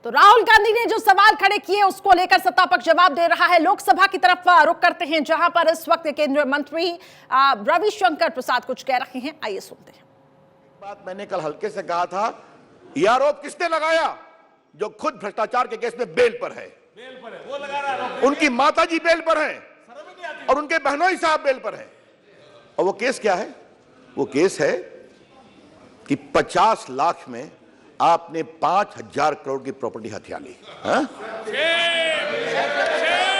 तो राहुल गांधी ने जो सवाल खड़े किए उसको लेकर सत्तापक्ष जवाब दे रहा है। लोकसभा की तरफ रुख करते हैं, जहां पर इस वक्त केंद्रीय मंत्री रविशंकर प्रसाद कुछ कह रहे हैं। आइए सुनते हैं। बात मैंने कल हल्के से कहा था, यह आरोप किसने लगाया? जो खुद भ्रष्टाचार के केस में बेल पर है। वो लगा रहा है। उनकी माताजी बेल पर हैं और उनके बहनोई साहब बेल पर हैं। और वो केस क्या है? वो केस है कि 50 लाख में आपने 5,000 करोड़ की प्रॉपर्टी हथिया ली।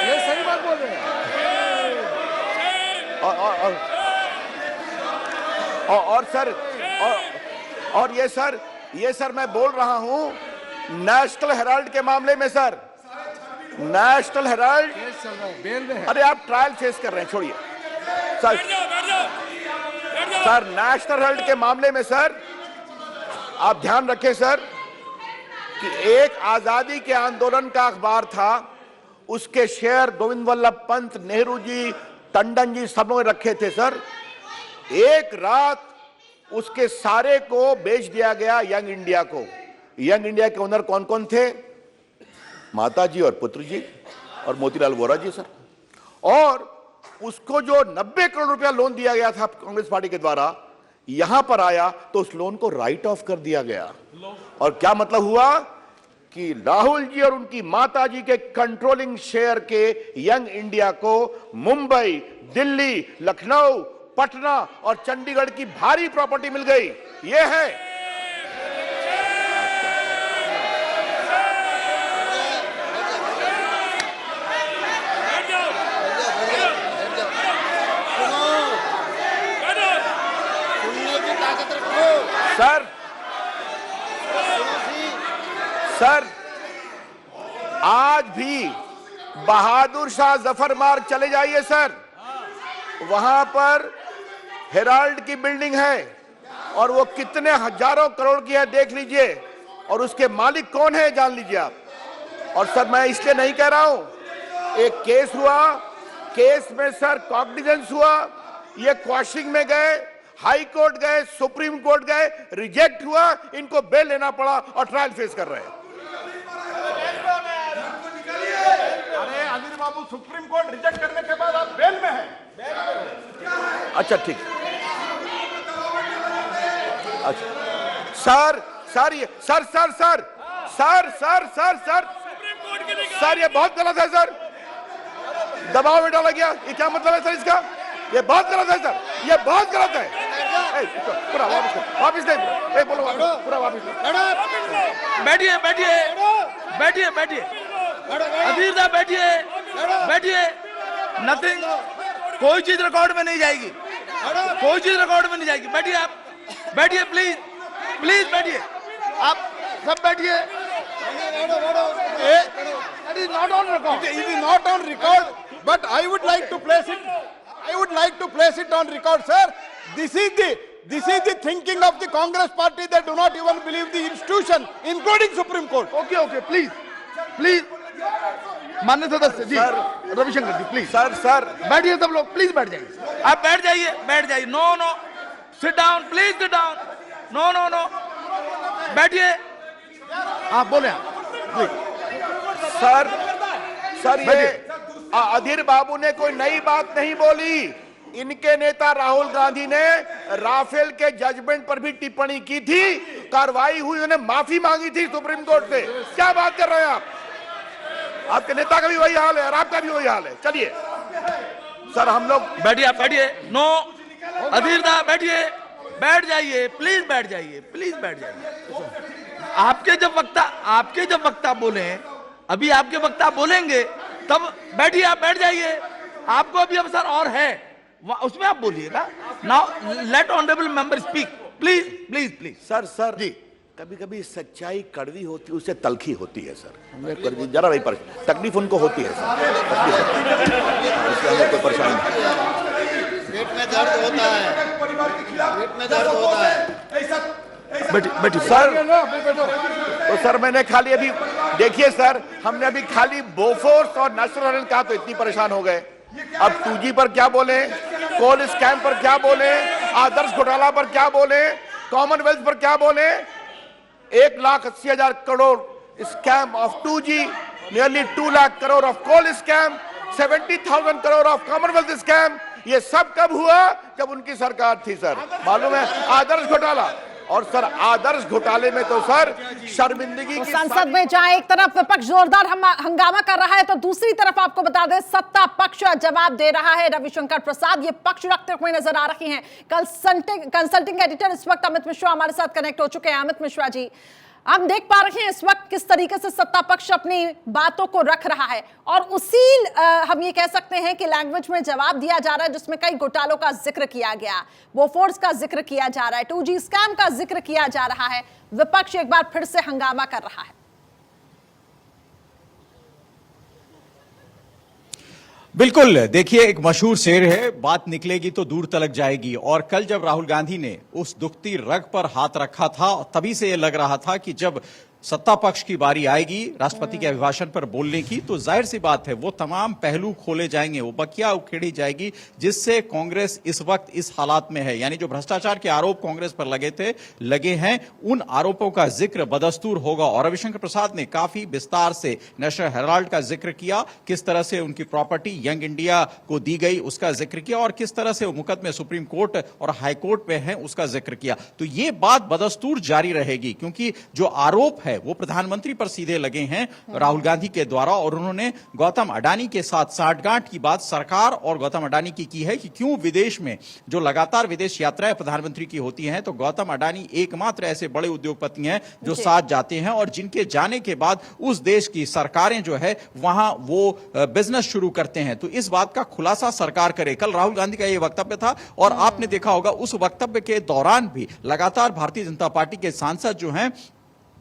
ये सही बात बोल रहे हैं। और सर ये सर मैं बोल रहा हूं नेशनल हेराल्ड के मामले में। सर नेशनल हेराल्ड बेल में है। अरे आप ट्रायल फेस कर रहे हैं, छोड़िए सर नेशनल हेराल्ड के मामले में सर आप ध्यान रखें सर कि एक आजादी के आंदोलन का अखबार था, उसके शेयर गोविंद वल्लभ पंत, नेहरू जी, टंडन जी सब लोग रखे थे सर। एक रात उसके सारे को बेच दिया गया यंग इंडिया को। यंग इंडिया के ओनर कौन कौन थे? माता जी और पुत्र जी और मोतीलाल वोरा जी सर। और उसको जो 90 करोड़ रुपया लोन दिया गया था कांग्रेस पार्टी के द्वारा, यहां पर आया तो उस लोन को राइट ऑफ कर दिया गया। और क्या मतलब हुआ कि राहुल जी और उनकी माता जी के कंट्रोलिंग शेयर के यंग इंडिया को मुंबई, दिल्ली, लखनऊ, पटना और चंडीगढ़ की भारी प्रॉपर्टी मिल गई। यह है सर आज भी बहादुर शाह जफर मार्ग चले जाइए सर, वहां पर हेराल्ड की बिल्डिंग है और वो कितने हजारों करोड़ की है देख लीजिए, और उसके मालिक कौन है जान लीजिए आप। और सर मैं इसलिए नहीं कह रहा हूं, एक केस हुआ, केस में सर कॉग्निजेंस हुआ, ये क्वाशिंग में गए, हाई कोर्ट गए, सुप्रीम कोर्ट गए, रिजेक्ट हुआ, इनको बेल लेना पड़ा और ट्रायल फेस कर रहे हैं। अरे अनिल बाबू, सुप्रीम कोर्ट रिजेक्ट करने के बाद आप बेल में हैं। अच्छा ठीक, अच्छा सर ये सर ये बहुत गलत है सर, दबाव में डाला गया। ये क्या मतलब है सर इसका? ये बहुत गलत है सर, ये बहुत गलत है। पूरा वापस ले, बोलो पूरा वापस ले। बैठिए अधीर साहब, बैठिए। नथिंग, कोई चीज रिकॉर्ड में नहीं जाएगी, कोई चीज रिकॉर्ड में नहीं जाएगी। बैठिए आप, बैठिए प्लीज बैठिए, आप सब बैठिए। It is not on record. It is not on record, but I would like to place it. I would like to place it on record, sir. This is the thinking of the Congress party. They do not even believe the institution, including Supreme Court. Okay, please. माननीय सदस्य जी, Ravishankar ji please. Sir बैठिए सब लोग, please बैठ जाइए। आप बैठ जाइए। No, sit down, please sit down. No, बैठिए। आप बोले प्लीज। सर ये अधीर बाबू ने कोई नई बात नहीं बोली। इनके नेता राहुल गांधी ने राफेल के जजमेंट पर भी टिप्पणी की थी, कार्रवाई हुई, उन्होंने माफी मांगी थी सुप्रीम कोर्ट से। क्या बात कर रहे हैं आप? आपके नेता का भी वही हाल है और आपका भी वही हाल है। चलिए सर, हम लोग बैठिए। नो अधीर साहब, बैठ जाइए, प्लीज बैठ जाइए। आपके जब वक्ता बोले, अभी आपके वक्ता बोलेंगे तब बैठिए, आप बैठ जाइए। आपको अभी अवसर और है, उसमें आप बोलिएगा। Now let honourable member speak, please. Sir जी, कभी सच्चाई कड़वी होती है, उससे तलखी होती है सर। जरा भाई तकलीफ उनको होती है सर, कोई परेशानी नहीं। पेट में दर्द होता है। बैठिए सर। तो सर मैंने खाली अभी देखिए सर, हमने अभी खाली बोफोर्स और नेशनल कहा तो इतनी परेशान हो गए। अब 2G पर क्या बोले, कोल स्कैम पर क्या बोले, आदर्श घोटाला पर क्या बोले, कॉमनवेल्थ पर क्या बोले, 1,80,000 crore scam of 2G, nearly 2 lakh crore of coal scam, 70,000 crore of Commonwealth scam. ये सब कब हुआ? जब उनकी सरकार थी सर। मालूम है? आदर्श घोटाला। और सर आदर्श घोटाले में तो सर शर्मिंदगी तो की संसद में जहां एक तरफ विपक्ष जोरदार हंगामा कर रहा है, तो दूसरी तरफ आपको बता दें सत्ता पक्ष जवाब दे रहा है। रविशंकर प्रसाद ये पक्ष रखते हुए नजर आ रहे हैं। कंसल्टिंग एडिटर इस वक्त अमित मिश्रा हमारे साथ कनेक्ट हो चुके हैं। अमित मिश्रा जी, हम देख पा रहे हैं इस वक्त किस तरीके से सत्ता पक्ष अपनी बातों को रख रहा है, और उसी हम ये कह सकते हैं कि लैंग्वेज में जवाब दिया जा रहा है जिसमें कई घोटालों का जिक्र किया गया, बोफोर्स का जिक्र किया जा रहा है, 2G स्कैम का जिक्र किया जा रहा है। विपक्ष एक बार फिर से हंगामा कर रहा है। बिल्कुल, देखिए एक मशहूर शेर है, बात निकलेगी तो दूर तलक जाएगी। और कल जब राहुल गांधी ने उस दुखती रग पर हाथ रखा था, तभी से यह लग रहा था कि जब सत्ता पक्ष की बारी आएगी राष्ट्रपति के अभिभाषण पर बोलने की, तो जाहिर सी बात है वो तमाम पहलू खोले जाएंगे, वो बकिया उखेड़ी जाएगी, जिससे कांग्रेस इस वक्त इस हालात में है। यानी जो भ्रष्टाचार के आरोप कांग्रेस पर लगे हैं, उन आरोपों का जिक्र बदस्तूर होगा। और रविशंकर प्रसाद ने काफी विस्तार से नेशनल हेराल्ड का जिक्र किया, किस तरह से उनकी प्रॉपर्टी यंग इंडिया को दी गई उसका जिक्र किया, और किस तरह से वो मुकदमे सुप्रीम कोर्ट और हाई कोर्ट में है उसका जिक्र किया। तो ये बात बदस्तूर जारी रहेगी, क्योंकि जो आरोप है वो प्रधानमंत्री पर सीधे लगे हैं राहुल गांधी के द्वारा। और उन्होंने गौतम अडानी के साथ साठगांठ की बात सरकार और गौतम अडानी की है कि क्यों विदेश में जो लगातार विदेश यात्राएं प्रधानमंत्री की होती हैं, तो गौतम अडानी एकमात्र ऐसे बड़े उद्योगपति हैं जो साथ जाते हैं, और जिनके जाने के बाद उस देश की सरकारें जो है वहां वो बिजनेस शुरू करते हैं। तो इस बात का खुलासा सरकार करे। कल राहुल गांधी का यह वक्तव्य था, और आपने देखा होगा उस वक्तव्य के दौरान भी लगातार भारतीय जनता पार्टी के सांसद जो हैं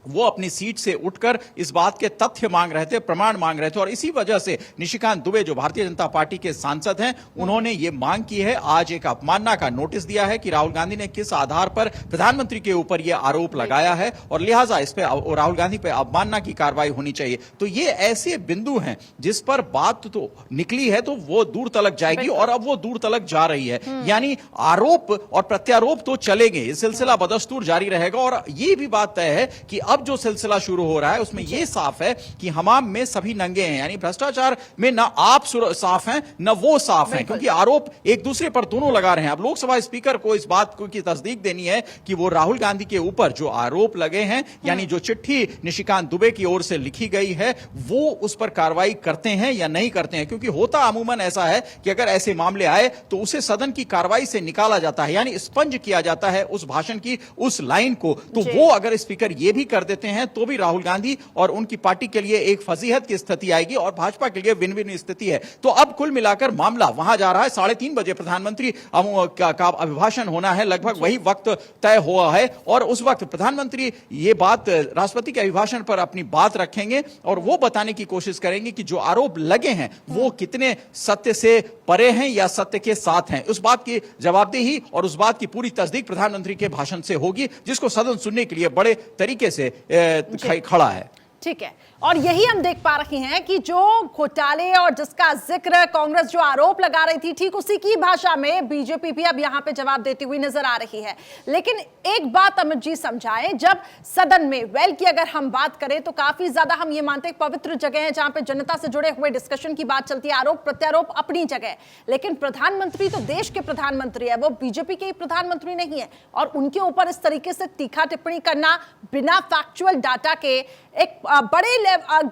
वो अपनी सीट से उठकर इस बात के तथ्य मांग रहे थे, प्रमाण मांग रहे थे। और इसी वजह से निशिकांत दुबे जो भारतीय जनता पार्टी के सांसद हैं, उन्होंने ये मांग की है, आज एक अपमानना का नोटिस दिया है कि राहुल गांधी ने किस आधार पर प्रधानमंत्री के ऊपर यह आरोप लगाया है, और लिहाजा इस पे राहुल गांधी पे अवमानना की कार्रवाई होनी चाहिए। तो ये ऐसे बिंदु हैं जिस पर बात तो निकली है तो वो दूर तलक जाएगी, और अब वो दूर तलक जा रही है। यानी आरोप और प्रत्यारोप तो चलेंगे, ये सिलसिला बदस्तूर जारी रहेगा। और ये भी बात तय है कि अब जो सिलसिला शुरू हो रहा है उसमें यह साफ है कि हमाम में सभी नंगे हैं। यानी भ्रष्टाचार में ना आप साफ हैं न वो साफ हैं, क्योंकि आरोप एक दूसरे पर दोनों लगा रहे हैं। अब लोकसभा स्पीकर को इस बात की तस्दीक देनी है कि वो राहुल गांधी के ऊपर जो आरोप लगे हैं, यानी जो चिट्ठी निशिकांत दुबे की ओर से लिखी गई है, वो उस पर कार्रवाई करते हैं या नहीं करते हैं। क्योंकि होता अमूमन ऐसा है कि अगर ऐसे मामले आए तो उसे सदन की कार्रवाई से निकाला जाता है, यानी स्पंज किया जाता है उस भाषण की उस लाइन को। तो वो अगर स्पीकर ये भी कर देते हैं तो भी राहुल गांधी और उनकी पार्टी के लिए एक फजीहत की स्थिति आएगी, और भाजपा के लिए विन विन स्थिति है। तो अब कुल मिलाकर मामला वहां जा रहा है। 3:30 बजे प्रधानमंत्री का अभिभाषण होना है, लगभग वही वक्त तय हुआ है, और उस वक्त प्रधानमंत्री ये बात राष्ट्रपति के अभिभाषण पर अपनी बात रखेंगे, और वो बताने की कोशिश करेंगे कि जो आरोप लगे हैं वो कितने सत्य से परे हैं या सत्य के साथ हैं। उस बात की जवाबदेही और उस बात की पूरी तस्दीक प्रधानमंत्री के भाषण से होगी, जिसको सदन सुनने के लिए बड़े तरीके से खड़ा है। ठीक है, और यही हम देख पा रहे हैं कि जो घोटाले और जिसका जिक्र कांग्रेस जो आरोप लगा रही थी, ठीक उसी की भाषा में बीजेपी भी अब यहां पे जवाब देती हुई नजर आ रही है। लेकिन एक बात अमित जी समझाएं, जब सदन में वेल की अगर हम बात करें तो काफी ज्यादा हम ये मानते हैं पवित्र जगह है जहां पे जनता से जुड़े हुए डिस्कशन की बात चलती है, आरोप प्रत्यारोप अपनी जगह। लेकिन प्रधानमंत्री तो देश के प्रधानमंत्री है, वो बीजेपी के प्रधानमंत्री नहीं है, और उनके ऊपर इस तरीके से तीखा टिप्पणी करना बिना फैक्चुअल डाटा के, एक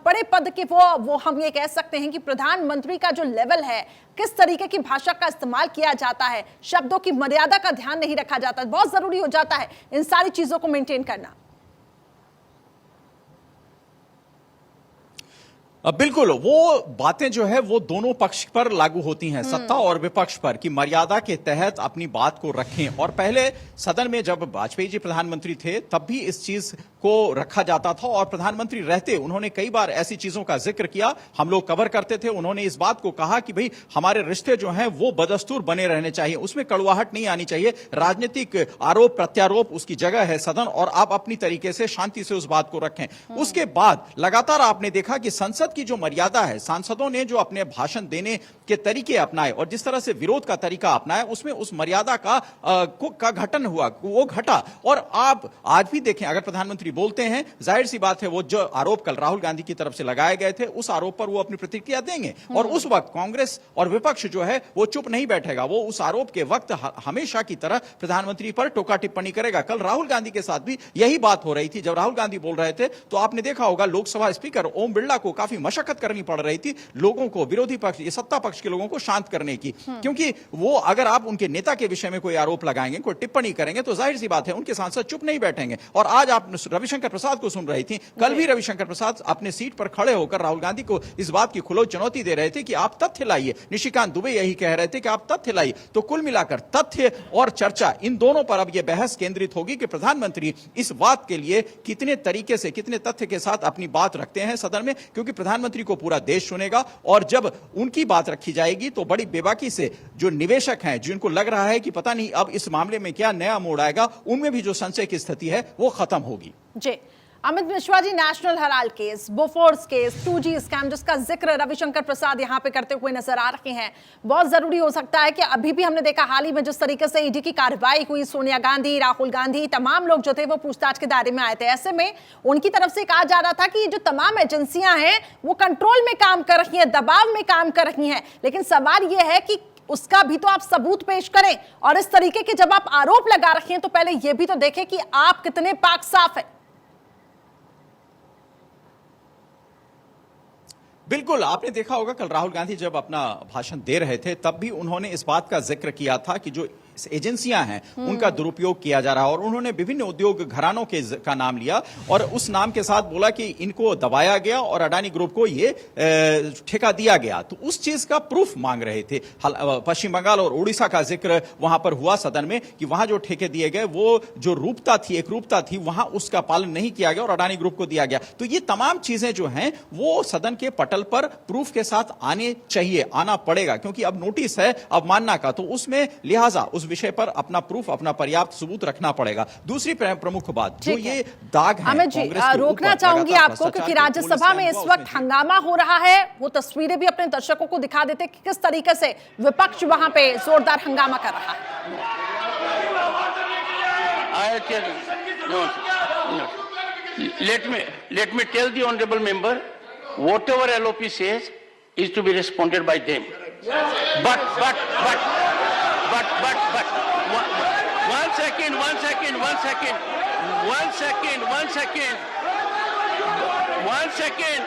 बड़े पद के वो हम ये कह सकते हैं कि प्रधानमंत्री का जो लेवल है, किस तरीके की भाषा का इस्तेमाल किया जाता है, शब्दों की मर्यादा का ध्यान नहीं रखा जाता, बहुत जरूरी हो जाता है इन सारी चीजों को मेंटेन करना। बिल्कुल, वो बातें जो है वो दोनों पक्ष पर लागू होती हैं, सत्ता और विपक्ष पर, कि मर्यादा के तहत अपनी बात को रखें। और पहले सदन में जब वाजपेयी जी प्रधानमंत्री थे तब भी इस चीज को रखा जाता था, और प्रधानमंत्री रहते उन्होंने कई बार ऐसी चीजों का जिक्र किया, हम लोग कवर करते थे। उन्होंने इस बात को कहा कि भाई हमारे रिश्ते जो हैं वो बदस्तूर बने रहने चाहिए, उसमें कड़वाहट नहीं आनी चाहिए, राजनीतिक आरोप प्रत्यारोप उसकी जगह है सदन, और आप अपनी तरीके से शांति से उस बात को रखें। उसके बाद लगातार आपने देखा कि संसद संसद की जो मर्यादा है, सांसदों ने जो अपने भाषण देने के तरीके अपनाए और जिस तरह से विरोध का तरीका अपनाया, उसमें उस मर्यादा का घटन हुआ, वो घटा। और आप आज भी देखें, अगर प्रधानमंत्री बोलते हैं, जाहिर सी बात है वो जो आरोप कल राहुल गांधी की तरफ से लगाए गए थे, उस आरोप पर वो अपनी प्रतिक्रिया देंगे। और उस वक्त कांग्रेस और विपक्ष जो है वो चुप नहीं बैठेगा, वो उस आरोप के वक्त हमेशा की तरह प्रधानमंत्री पर टोका टिप्पणी करेगा। कल राहुल गांधी के साथ भी यही बात हो रही थी। जब राहुल गांधी बोल रहे थे तो आपने देखा होगा लोकसभा स्पीकर ओम बिरला को काफी मशक्कत करनी पड़ रही थी लोगों को, विरोधी पक्ष, ये सत्ता पक्ष के लोगों को शांत करने की, क्योंकि वो अगर आप उनके नेता के विषय में कोई आरोप लगाएंगे, कोई टिप्पणी करेंगे तो जाहिर सी बात है उनके सांसद चुप नहीं बैठेंगे। और आज आप रविशंकर प्रसाद को सुन रही थी, कल भी रविशंकर प्रसाद अपने सीट पर खड़े होकर राहुल गांधी को इस बात की खुलो चुनौती दे रहे थे कि आप तथ्य लाइए। निशिकांत दुबे यही कह रहे थे कि आप तथ्य लाइए। तो कुल मिलाकर तथ्य और चर्चा, इन दोनों पर अब यह बहस केंद्रित होगी कि प्रधानमंत्री इस बात के लिए कितने तरीके से, कितने तथ्य के साथ अपनी बात रखते हैं सदन में, क्योंकि प्रधानमंत्री को पूरा देश सुनेगा। और जब उनकी बात रखी जाएगी तो बड़ी बेबाकी से जो निवेशक हैं, जिनको लग रहा है कि पता नहीं अब इस मामले में क्या नया मोड़ आएगा, उनमें भी जो संशय की स्थिति है वो खत्म होगी। जी, Amit Mishra ji, National Herald case, Bofors case, 2G scam, जिसका जिक्र रविशंकर प्रसाद यहां पे करते हुए नजर आ रहे हैं, बहुत जरूरी हो सकता है कि अभी भी हमने देखा हाल ही में जिस तरीके से ईडी की कार्रवाई हुई, सोनिया गांधी, राहुल गांधी, तमाम लोग जो थे वो पूछताछ के दायरे में आए थे। ऐसे में उनकी तरफ से कहा जा रहा था कि जो तमाम एजेंसियां हैं वो कंट्रोल में काम कर रही हैं, दबाव में काम कर रही हैं, लेकिन सवाल यह है कि उसका भी तो आप सबूत पेश करें। और इस तरीके के जब आप आरोप लगा रहे हैं तो पहले यह भी तो देखें कि आप कितने पाक साफ हैं। बिल्कुल, आपने देखा होगा कल राहुल गांधी जब अपना भाषण दे रहे थे तब भी उन्होंने इस बात का जिक्र किया था कि जो एजेंसियां हैं उनका दुरुपयोग किया जा रहा है। और उन्होंने विभिन्न उद्योग घरानों का नाम लिया और उस नाम के साथ बोला कि इनको दबाया गया और अडानी ग्रुप को ये ठेका दिया गया। तो उस चीज का प्रूफ मांग रहे थे। पश्चिम बंगाल और उड़ीसा का जिक्र वहां पर हुआ सदन में कि वहां जो ठेके दिए गए वो जो रूपता थी, एक रूपता थी, वहां उसका पालन नहीं किया गया और अडानी ग्रुप को दिया गया। तो ये तमाम चीजें जो हैं वो सदन के पटल पर प्रूफ के साथ आने चाहिए, आना पड़ेगा, क्योंकि अब नोटिस है अवमानना का, तो उसमें लिहाजा उस विषय पर अपना प्रूफ, अपना पर्याप्त सबूत रखना पड़ेगा। दूसरी प्रमुख बात जो ये दाग है, अमित जी, रोकना चाहूंगी आपको क्योंकि राज्यसभा में इस वक्त हंगामा हो रहा है। वो तस्वीरें भी अपने दर्शकों को दिखा देते कि किस तरीके से विपक्ष वहां पे जोरदार हंगामा कर रहा है। Let me tell the honorable member, whatever LOP says is to be responded by them. But, one second,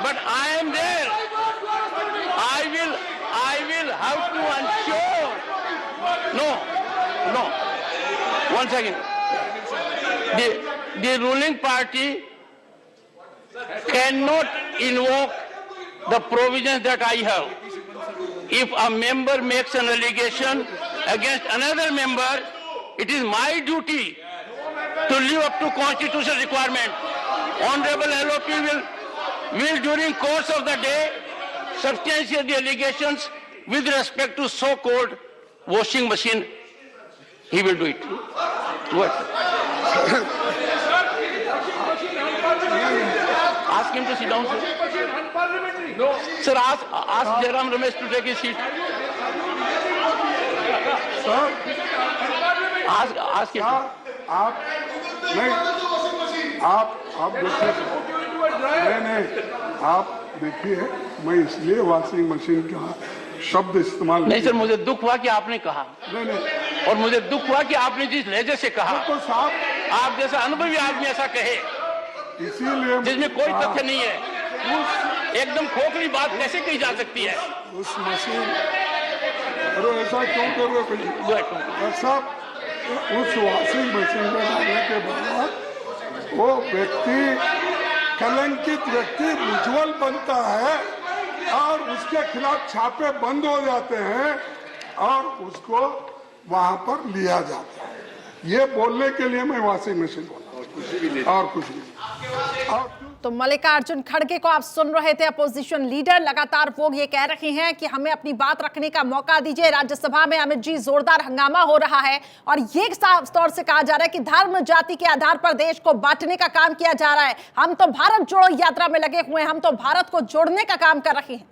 but I am there. I will have to ensure. No, one second. The ruling party cannot invoke the provisions that I have. If a member makes an allegation against another member, it is my duty to live up to constitutional requirement. Honorable LOP will during course of the day substantiate the allegations with respect to so-called washing machine. He will do it. What? Ask him to sit down, sir. No. Sir, ask Jairam Ramesh to take his seat. Sir, ask him. आप देखिए, नहीं, आप देखिए, मैं इसलिए washing machine का शब्द इस्तेमाल नहीं सर, मुझे दुख हुआ कि आपने कहा। नहीं, और मुझे दुख हुआ कि आपने जिस लहजे से कहा, तो साहब, आप जैसा अनुभवी आदमी ऐसा कहे, इसीलिए जिसमें कोई तथ्य नहीं है, एकदम खोखली बात कैसे कही जा सकती है? उस मशीन, अरे ऐसा क्यों कर रहे हो साहब? उस वॉशिंग मशीन में डालने के बाद वो व्यक्ति, कलंकित व्यक्ति उज्ज्वल बनता है और उसके खिलाफ छापे बंद हो जाते हैं और उसको वहां पर लिया जाता है। ये बोलने के लिए मैं वॉशिंग मशीन बोला और कुछ नहीं। और तो मल्लिकार्जुन खड़गे को आप सुन रहे थे, अपोजिशन लीडर। लगातार वो ये कह रहे हैं कि हमें अपनी बात रखने का मौका दीजिए। राज्यसभा में अमित जी जोरदार हंगामा हो रहा है और ये साफ तौर से कहा जा रहा है कि धर्म जाति के आधार पर देश को बांटने का काम किया जा रहा है। हम तो भारत जोड़ो यात्रा में लगे हुए हैं, हम तो भारत को जोड़ने का काम कर रहे हैं।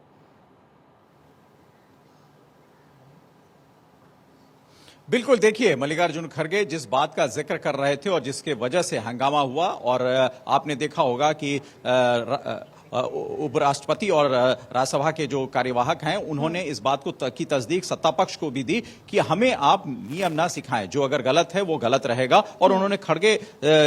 बिल्कुल, देखिए मल्लिकार्जुन खड़गे जिस बात का जिक्र कर रहे थे और जिसके वजह से हंगामा हुआ, और आपने देखा होगा कि उपराष्ट्रपति और राज्यसभा के जो कार्यवाहक हैं उन्होंने इस बात को की तस्दीक सत्ता पक्ष को भी दी कि हमें आप नियम ना सिखाएं, जो अगर गलत है वो गलत रहेगा। और उन्होंने खड़गे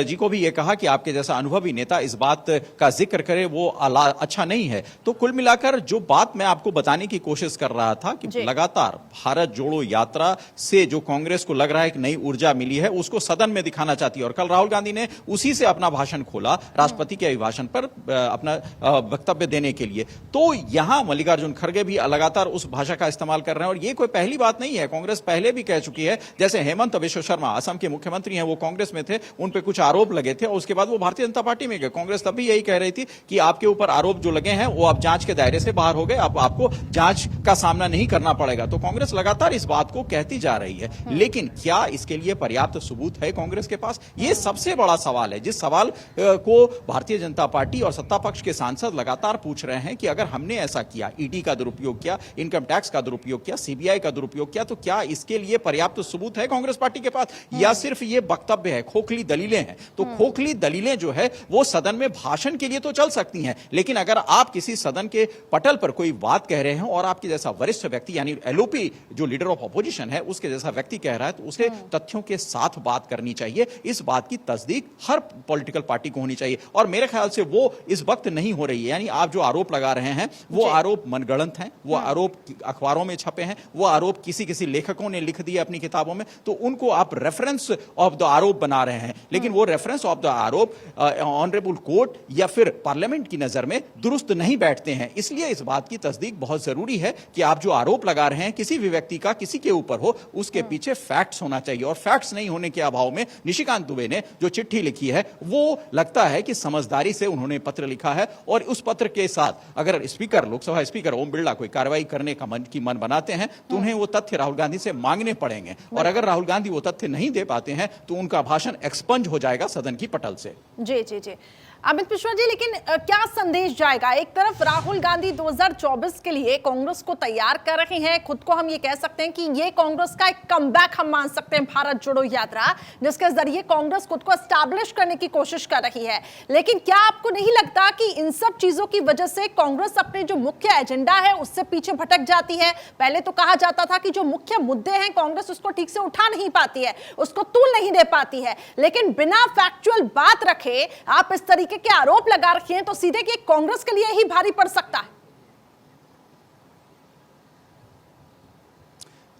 जी को भी ये कहा कि आपके जैसा अनुभवी नेता इस बात का जिक्र करे वो अच्छा नहीं है। तो कुल मिलाकर जो बात मैं आपको बताने की कोशिश कर रहा था कि लगातार भारत जोड़ो यात्रा से जो कांग्रेस को लग रहा है कि नई ऊर्जा मिली है, उसको सदन में दिखाना चाहती है। और कल राहुल गांधी ने उसी से अपना भाषण खोला, राष्ट्रपति के अभिभाषण पर अपना वक्तव्य देने के लिए। तो यहां मल्लिकार्जुन खड़गे भी लगातार उस भाषा का इस्तेमाल कर रहे हैं और ये कोई पहली बात नहीं है। कांग्रेस पहले भी कह चुकी है, जैसे हेमंत बिश्व शर्मा असम के मुख्यमंत्री हैं, वो कांग्रेस में थे, उन पे कुछ आरोप लगे थे और उसके बाद वो भारतीय जनता पार्टी में गए। कांग्रेस तब भी यही कह रही थी कि आपके ऊपर आरोप जो लगे हैं वो अब जांच के दायरे से बाहर हो गए, अब आपको जांच का सामना नहीं करना पड़ेगा। तो कांग्रेस लगातार इस बात को कहती जा रही है, लेकिन क्या इसके लिए पर्याप्त सबूत है कांग्रेस के पास? ये सबसे बड़ा सवाल है, जिस सवाल को भारतीय जनता पार्टी और सत्ता पक्ष के सांसद लगातार पूछ रहे हैं कि अगर हमने ऐसा किया, ईडी का दुरुपयोग किया, इनकम टैक्स का दुरुपयोग किया, सीबीआई का दुरुपयोग किया, तो क्या इसके लिए पर्याप्त सबूत है कांग्रेस पार्टी के पास, या सिर्फ ये वक्तव्य है, खोखली दलीलें हैं? तो खोखली दलीलें जो है वो सदन में भाषण के लिए तो चल सकती हैं, लेकिन अगर आप किसी सदन के पटल पर कोई बात कह रहे हैं और आपके जैसा वरिष्ठ व्यक्ति यानी एलओपी जो लीडर ऑफ अपोजिशन है उसके जैसा व्यक्ति कह रहा है, तो उसे तथ्यों के साथ बात करनी चाहिए। इस बात की तस्दीक हर पॉलिटिकल पार्टी को होनी चाहिए और मेरे ख्याल से वो इस वक्त नहीं हो रही है। यानी आप जो आरोप लगा रहे हैं वो आरोप मनगढ़ंत हैं, वो आरोप अखबारों में छपे हैं, वो आरोप किसी लेखकों ने लिख दिए अपनी किताबों में, तो उनको आप रेफरेंस ऑफ द आरोप बना रहे हैं, लेकिन वो रेफरेंस ऑफ द आरोप ऑनरेबल कोर्ट या फिर पार्लियामेंट की नजर में दुरुस्त नहीं बैठते हैं। इसलिए इस बात की तस्दीक बहुत जरूरी है कि आप जो आरोप लगा रहे हैं किसी भी व्यक्ति का किसी के ऊपर हो, उसके पीछे फैक्ट्स होना चाहिए। और फैक्ट्स नहीं होने के अभाव में निशिकांत दुबे ने जो चिट्ठी लिखी है वो लगता है कि समझदारी से उन्होंने पत्र लिखा है, और उस पत्र के साथ अगर स्पीकर, लोकसभा स्पीकर ओम बिरला कोई कार्रवाई करने का मन बनाते हैं तो उन्हें वो तथ्य राहुल गांधी से मांगने पड़ेंगे, और अगर राहुल गांधी वो तथ्य नहीं दे पाते हैं तो उनका भाषण एक्सपंज हो जाएगा सदन की पटल से। जी जी जी अमित मिश्रा जी, लेकिन क्या संदेश जाएगा? एक तरफ राहुल गांधी 2024 के लिए कांग्रेस को तैयार कर रहे हैं, खुद को हम ये कह सकते हैं कि ये कांग्रेस का एक कमबैक हम मान सकते हैं, भारत जोड़ो यात्रा, जिसके जरिए कांग्रेस खुद को एस्टैब्लिश करने की कोशिश कर रही है। लेकिन क्या आपको नहीं लगता कि इन सब चीजों की वजह से कांग्रेस अपने जो मुख्य एजेंडा है उससे पीछे भटक जाती है? पहले तो कहा जाता था कि जो मुख्य मुद्दे हैं कांग्रेस उसको ठीक से उठा नहीं पाती है, उसको तूल नहीं दे पाती है, लेकिन बिना फैक्चुअल बात रखे आप इस तरीके के आरोप लगा रखे हैं तो सीधे कि कांग्रेस के लिए ही भारी पड़ सकता है।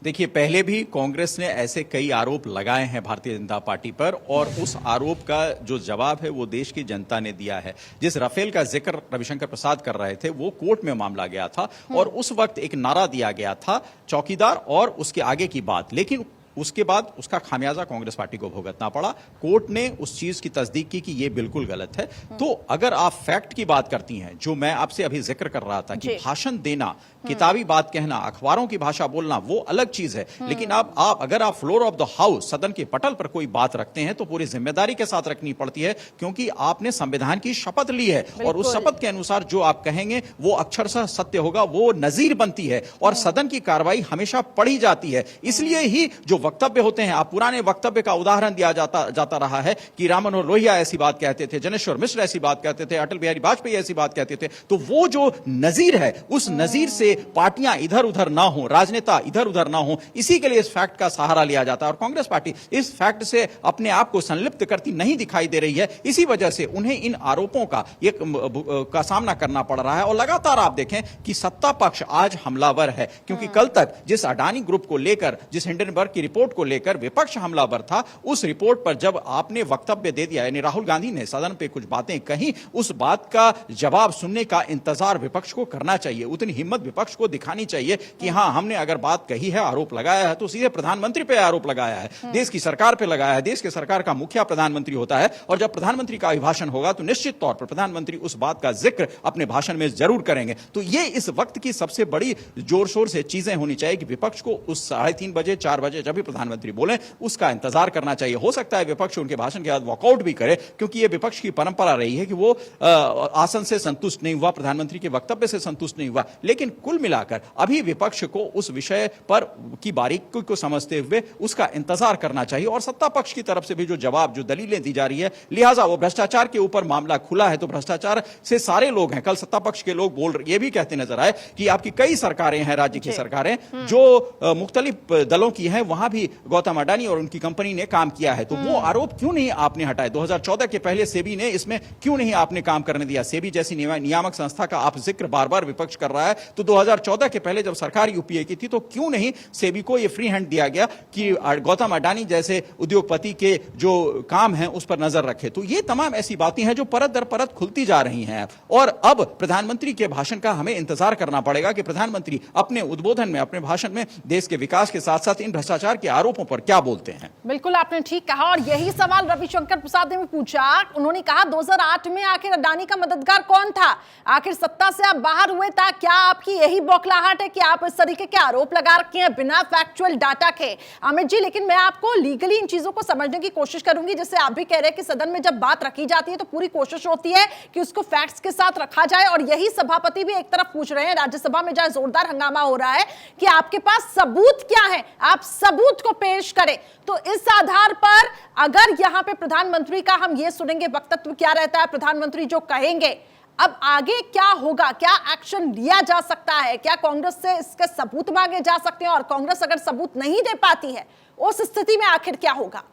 देखिए, पहले भी कांग्रेस ने ऐसे कई आरोप लगाए हैं भारतीय जनता पार्टी पर, और उस आरोप का जो जवाब है वो देश की जनता ने दिया है। जिस राफेल का जिक्र रविशंकर प्रसाद कर रहे थे वो कोर्ट में मामला गया था और उस वक्त एक नारा दिया गया था, चौकीदार और उसके आगे की बात, लेकिन उसके बाद उसका खामियाजा कांग्रेस पार्टी को भुगतना पड़ा। कोर्ट ने उस चीज की तस्दीक की कि यह बिल्कुल गलत है। तो अगर आप फैक्ट की बात करती हैं, जो मैं आपसे अभी जिक्र कर रहा था कि भाषण देना, किताबी बात कहना, अखबारों की भाषा बोलना वो अलग चीज है, लेकिन आप अगर आप फ्लोर ऑफ द हाउस, सदन के पटल पर कोई बात रखते हैं तो पूरी जिम्मेदारी के साथ रखनी पड़ती है, क्योंकि आपने संविधान की शपथ ली है और उस शपथ के अनुसार जो आप कहेंगे वो अक्षरशः सत्य होगा, वो नजीर बनती है और सदन की कार्रवाई हमेशा पढ़ी जाती है। इसलिए ही जो वक्तव्य होते हैं, आप पुराने वक्तव्य का उदाहरण दिया जाता रहा है कि राम मनोहर लोहिया ऐसी बात कहते थे, जनेश्वर मिश्र ऐसी बात कहते थे, अटल बिहारी वाजपेयी ऐसी बात कहते थे, तो वो जो नजीर है उस नजीर से पार्टियां इधर उधर ना हो, राजनेता इधर उधर ना हो, इसी के लिए इस फैक्ट का सहारा लिया जाता है। और कांग्रेस पार्टी इस फैक्ट से अपने आप को संलिप्त करती नहीं दिखाई दे रही है, इसी वजह से उन्हें इन आरोपों का सामना करना पड़ रहा है। और लगातार आप देखें कि सत्ता पक्ष आज हमलावर है, क्योंकि कल तक जिस अडानी ग्रुप को लेकर, जिस हिंडनबर्ग की रिपोर्ट को लेकर विपक्ष हमलावर था, उस रिपोर्ट पर जब आपने वक्तव्य दे दिया, यानी राहुल गांधी ने सदन पे कुछ बातें कही, उस बात का जवाब सुनने का इंतजार विपक्ष को करना चाहिए। उतनी हिम्मत विपक्ष को दिखानी चाहिए कि हां, हमने अगर बात कही है, आरोप लगाया है, तो सीधे प्रधानमंत्री पे आरोप लगाया है, देश की सरकार पे लगाया है। देश की सरकार का मुखिया प्रधानमंत्री होता है, और जब प्रधानमंत्री का अभिभाषण होगा तो निश्चित तौर पर प्रधानमंत्री उस बात का जिक्र अपने भाषण में जरूर करेंगे। तो ये इस वक्त की सबसे बड़ी जोर शोर से चीजें होनी चाहिए कि विपक्ष को उस 3:30 बजे 4 बजे जब भी प्रधानमंत्री बोले उसका इंतजार करना चाहिए। हो सकता है विपक्ष उनके भाषण के बाद वॉकआउट भी करे, क्योंकि यह विपक्ष की परंपरा रही है कि वो आसन से संतुष्ट नहीं हुआ, प्रधानमंत्री के वक्तव्य से संतुष्ट नहीं हुआ। लेकिन कुल मिलाकर अभी विपक्ष को उस विषय पर की बारीकी को समझते हुए उसका इंतजार करना चाहिए, और सत्ता पक्ष की तरफ से भी जो जवाब, जो दलीलें दी जा रही है, लिहाजा वो भ्रष्टाचार के ऊपर मामला खुला है तो भ्रष्टाचार से सारे लोग हैं। कल सत्ता पक्ष के लोग ये भी कहते नजर आए कि आपकी कई सरकारें हैं, राज्य की सरकारें जो मुख्तलिफ दलों की हैं, वहां भी गौतम अडानी और उनकी कंपनी ने काम किया है। तो वो आरोप क्यों नहीं आपने हटाए? 2014 के पहले सेबी ने इसमें क्यों नहीं आपने काम करने दिया? सेबी जैसी नियामक संस्था का आप जिक्र बार बार विपक्ष कर रहा है, तो 2014 के पहले जब सरकार यूपीए की थी तो क्यों नहीं सेबी को यह फ्री हैंड दिया गया कि गौतम अडानी जैसे उद्योगपति के जो काम है उस पर नजर रखे? तो ये तमाम ऐसी बातें हैं जो परत दर परत खुलती जा रही हैं, और अब प्रधानमंत्री के भाषण का हमें इंतजार करना पड़ेगा कि प्रधानमंत्री अपने उद्बोधन में, अपने भाषण में देश के विकास के साथ साथ इन भ्रष्टाचार के आरोपों पर क्या बोलते हैं। बिल्कुल आपने ठीक कहा, और यही सवाल रविशंकर प्रसाद ने भी पूछा। उन्होंने कहा 2008 में आखिर अडानी का मददगार कौन था? आखिर सत्ता से आप बाहर हुए था, क्या आपकी यही बौखलाहट है कि आप इस तरीके के आरोप लगा रखे हैं बिना फैक्चुअल डाटा के? अमित जी, लेकिन मैं आपको लीगली इन चीजों को समझने की कोशिश करूंगी। जैसे आप भी कह रहे हैं कि सदन में जब बात रखी जाती है तो पूरी कोशिश होती है कि उसको फैक्ट्स के साथ रखा जाए, और यही सभापति भी एक तरफ पूछ रहे हैं राज्यसभा में जहां जोरदार हंगामा हो रहा है कि आपके पास सबूत क्या है, आप सबूत को पेश करें। तो इस आधार पर अगर यहां पे प्रधानमंत्री का हम ये सुनेंगे वक्तव्य क्या रहता है, प्रधानमंत्री जो कहेंगे, अब आगे क्या होगा, क्या एक्शन लिया जा सकता है? क्या कांग्रेस से इसके सबूत मांगे जा सकते हैं? और कांग्रेस अगर सबूत नहीं दे पाती है उस स्थिति में आखिर क्या होगा?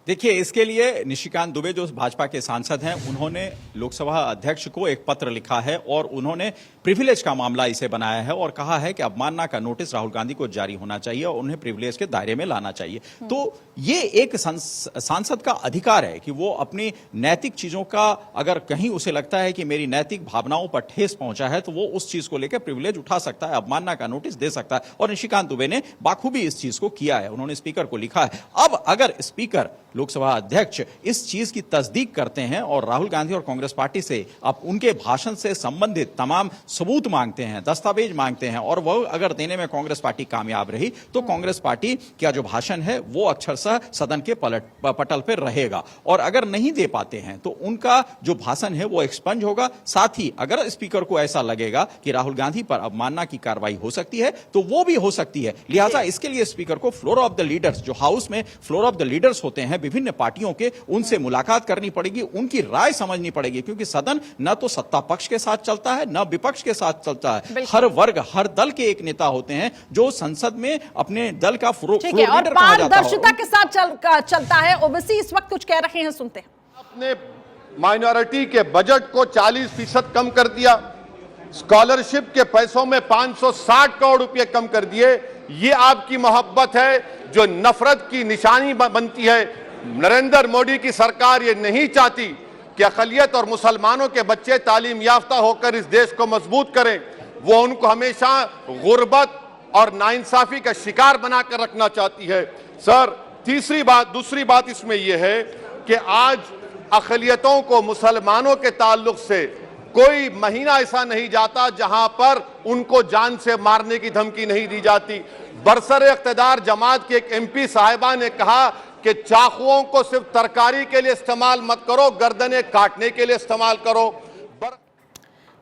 देखिए, इसके लिए निशिकांत दुबे जो भाजपा के सांसद हैं, उन्होंने लोकसभा अध्यक्ष को एक पत्र लिखा है और उन्होंने प्रिविलेज का मामला इसे बनाया है और कहा है कि अवमानना का नोटिस राहुल गांधी को जारी होना चाहिए और उन्हें प्रिविलेज के दायरे में लाना चाहिए। तो ये एक सांसद का अधिकार है कि वो अपनी नैतिक चीजों का, अगर कहीं उसे लगता है कि मेरी नैतिक भावनाओं पर ठेस पहुंचा है, तो वो उस चीज को लेकर प्रिविलेज उठा सकता है, अवमानना का नोटिस दे सकता है। और निशिकांत दुबे ने बाखूबी इस चीज को किया है, उन्होंने स्पीकर को लिखा है। अब अगर स्पीकर, लोकसभा अध्यक्ष इस चीज की तस्दीक करते हैं और राहुल गांधी और कांग्रेस पार्टी से अब उनके भाषण से संबंधित तमाम सबूत मांगते हैं, दस्तावेज मांगते हैं, और वह अगर देने में कांग्रेस पार्टी कामयाब रही तो कांग्रेस पार्टी का जो भाषण है वो अक्षरशः सदन के पटल पर रहेगा। और अगर नहीं दे पाते हैं तो उनका जो भाषण है वो एक्सपंज होगा। साथ ही अगर स्पीकर को ऐसा लगेगा कि राहुल गांधी पर अवमानना की कार्रवाई हो सकती है तो वो भी हो सकती है। लिहाजा इसके लिए स्पीकर को फ्लोर ऑफ द लीडर्स, जो हाउस में फ्लोर ऑफ द लीडर्स होते हैं विभिन्न पार्टियों के, उनसे मुलाकात करनी पड़ेगी, उनकी राय समझनी पड़ेगी, क्योंकि सदन न तो सत्ता पक्ष के साथ चलता है न विपक्ष के साथ चलता है। हर वर्ग, हर दल के एक नेता होते हैं जो संसद में अपने दल का फ्लोर लीडर कहा जाता है, पारदर्शिता के साथ चलता है। ओबीसी इस वक्त कुछ कह रहे हैं, सुनते हैं। आपने माइनॉरिटी के बजट को 40% कम कर दिया, स्कॉलरशिप के पैसों में 560 करोड़ रुपए कम कर दिए। ये आपकी मोहब्बत है जो नफरत की निशानी बनती है। नरेंद्र मोदी की सरकार ये नहीं चाहती कि अक़लियत और मुसलमानों के बच्चे तालीम याफ्ता होकर इस देश को मजबूत करें। वो उनको हमेशा गुर्बत और नाइंसाफी का शिकार बनाकर रखना चाहती है। सर, दूसरी बात इसमें यह है कि आज अक़लियतों को मुसलमानों के ताल्लुक से कोई महीना ऐसा नहीं जाता जहां पर उनको जान से मारने की धमकी नहीं दी जाती। बरसरे इक़्तिदार जमात के एक एमपी साहिबा ने कहा कि चाकुओं को सिर्फ तरकारी के लिए इस्तेमाल मत करो, गर्दनें काटने के लिए इस्तेमाल करो।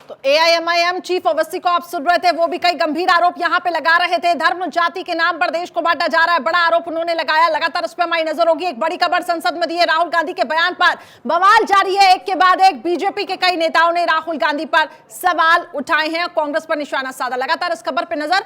तो एआईएमआईएम चीफ ओवैसी को आप सुन रहे थे, वो भी कई गंभीर आरोप यहां पे लगा रहे थे। धर्म जाति के नाम पर देश को बांटा जा रहा है, बड़ा आरोप उन्होंने लगाया। लगातार उस पर हमारी नजर होगी। एक बड़ी खबर संसद में दी है, राहुल गांधी के बयान पर बवाल जारी है। एक के बाद एक बीजेपी के कई नेताओं ने राहुल गांधी पर सवाल उठाए हैं, कांग्रेस पर निशाना साधा। लगातार इस खबर पर नजर।